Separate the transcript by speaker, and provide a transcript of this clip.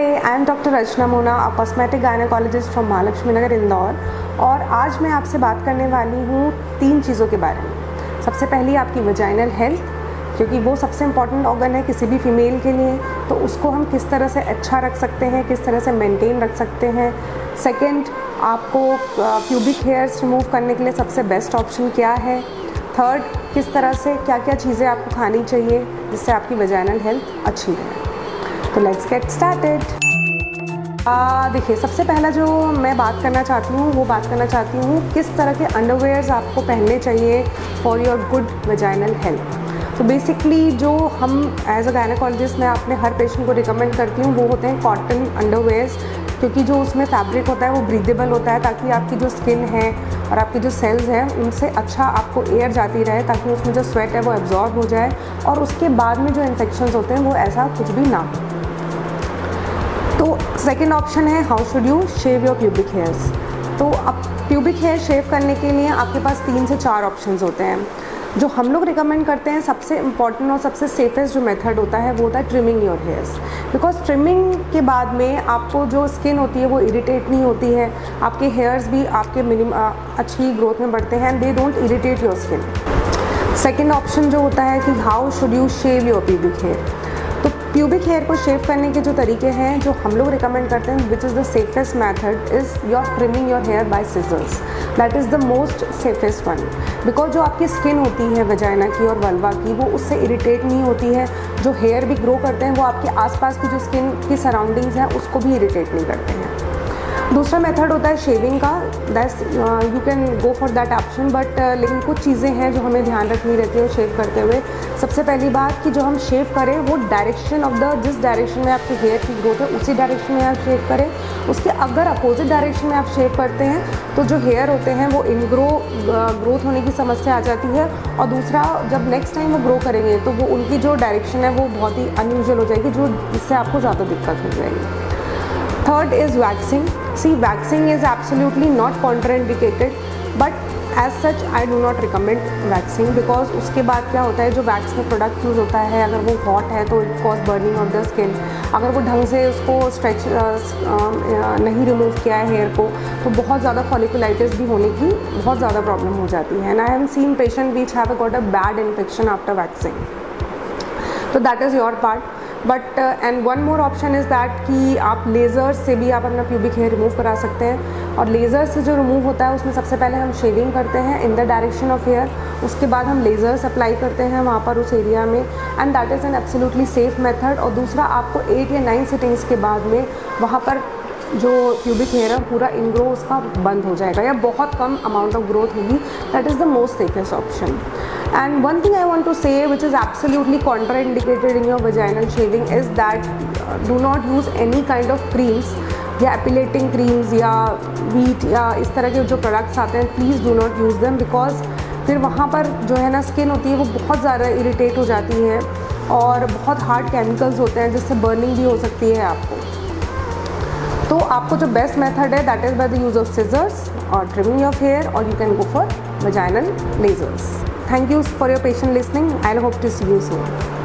Speaker 1: I am doctor Rachna Mona, a cosmetic gynaecologist from Mahalakshmi Nagar Indore. और आज मैं आपसे बात करने वाली हूँ 3 चीज़ों के बारे में। सबसे पहली आपकी वजाइनल हेल्थ, क्योंकि वो सबसे इम्पॉर्टेंट ऑर्गन है किसी भी फीमेल के लिए, तो उसको हम किस तरह से अच्छा रख सकते हैं, किस तरह से मेंटेन रख सकते हैं। सेकंड, आपको प्यूबिक हेयर्स रिमूव करने के लिए सबसे बेस्ट ऑप्शन क्या है। थर्ड, किस तरह से क्या क्या चीज़ें आपको खानी चाहिए जिससे आपकी वजाइनल हेल्थ अच्छी रहे। तो लेट्स गेट स्टार्टेड। देखिए, सबसे पहला जो मैं बात करना चाहती हूँ वो बात करना चाहती हूँ किस तरह के अंडरवेयर्स आपको पहनने चाहिए for your good vaginal health. तो बेसिकली जो हम एज अ गायनेकोलॉजिस्ट मैं अपने हर पेशेंट को रिकमेंड करती हूँ वो होते हैं कॉटन अंडरवेयर्स, क्योंकि जो उसमें फैब्रिक होता है वो ब्रीदेबल होता है, ताकि आपकी जो स्किन है और आपकी जो सेल्स हैं उनसे अच्छा आपको एयर जाती रहे, ताकि उसमें जो स्वेट है वो एब्जॉर्ब हो जाए और उसके बाद में जो इन्फेक्शंस होते हैं वो ऐसा कुछ भी ना हो। तो सेकंड ऑप्शन है how should you shave your pubic hairs. तो अब प्यूबिक हेयर शेव करने के लिए आपके पास 3 से 4 ऑप्शंस होते हैं। जो हम लोग रिकमेंड करते हैं सबसे इम्पॉर्टेंट और सबसे सेफेस्ट जो मेथड होता है वो होता है trimming your hairs, because trimming के बाद में आपको जो स्किन होती है वो इरिटेट नहीं होती है, आपके हेयर्स भी आपके अच्छी ग्रोथ में बढ़ते हैं and they don't irritate your skin. Second option जो होता है कि how should you shave your pubic hair. तो प्यूबिक हेयर को शेव करने के जो तरीके हैं जो हम लोग रिकमेंड करते हैं, which is the safest method is your trimming your hair by scissors. That is the most safest one, because जो आपकी स्किन होती है वजाइना की और वल्वा की वो उससे इरिटेट नहीं होती है। जो हेयर भी ग्रो करते हैं वो आपके आसपास की जो स्किन की सराउंडिंग्स हैं उसको भी इरिटेट नहीं करते हैं। दूसरा मेथड होता है शेविंग का, that's you can go for that option, but लेकिन कुछ चीज़ें हैं जो हमें ध्यान रखनी रहती है शेव करते हुए। सबसे पहली बात कि जो हम शेव करें वो डायरेक्शन ऑफ द जिस डायरेक्शन में आपके हेयर की ग्रोथ है उसी डायरेक्शन में आप शेव करें। उसके अगर अपोजिट डायरेक्शन में आप शेव करते हैं तो जो हेयर होते हैं वो ग्रोथ होने की समस्या आ जाती है, और दूसरा जब नेक्स्ट टाइम वो ग्रो करेंगे तो वो उनकी जो डायरेक्शन है वो बहुत ही अनयूजुअल हो जाएगी, जो जिससे आपको ज़्यादा दिक्कत हो जाएगी। Third is waxing. See, waxing is absolutely not contraindicated, but as such I do not recommend waxing, because उसके बाद क्या होता है, जो वैक्स में प्रोडक्ट यूज़ होता है अगर वो हॉट है तो it cause burning of the skin. अगर वो ढंग से उसको स्ट्रेच नहीं रिमूव किया है हेयर को तो बहुत ज़्यादा फॉलिकुलाइटिस भी होने की बहुत ज़्यादा प्रॉब्लम हो जाती है। And I have seen patient which have got a bad infection after waxing. तो that is your part. But and one more option is that कि आप लेज़र से भी आप अपना प्यूबिक हेयर रिमूव करा सकते हैं। और लेज़र से जो रिमूव होता है उसमें सबसे पहले हम शेविंग करते हैं in the direction of hair, उसके बाद हम लेज़र्स अप्लाई करते हैं वहाँ पर उस एरिया में, and that is an absolutely safe method. और दूसरा, आपको 8 या 9 सिटिंग्स के बाद में वहाँ पर जो प्यूबिक हेयर है पूरा इनग्रो उसका बंद हो जाएगा या बहुत कम अमाउंट ऑफ ग्रोथ होगी। That is the most safest option. And one thing I want to say which is absolutely contraindicated in your vaginal shaving is that do not use any kind of creams या एपिलेटिंग creams या wheat या इस तरह के जो products आते हैं, please do not use them, because फिर वहाँ पर जो है ना स्किन होती है वो बहुत ज़्यादा इरिटेट हो जाती है और बहुत हार्ड केमिकल्स होते हैं जिससे बर्निंग भी हो सकती है आपको। तो आपको जो बेस्ट मेथड है that is by the use of scissors और ट्रिमिंग योर हेयर, और you can go for vaginal lasers. Thank you for your patient listening. I'll hope to see you soon.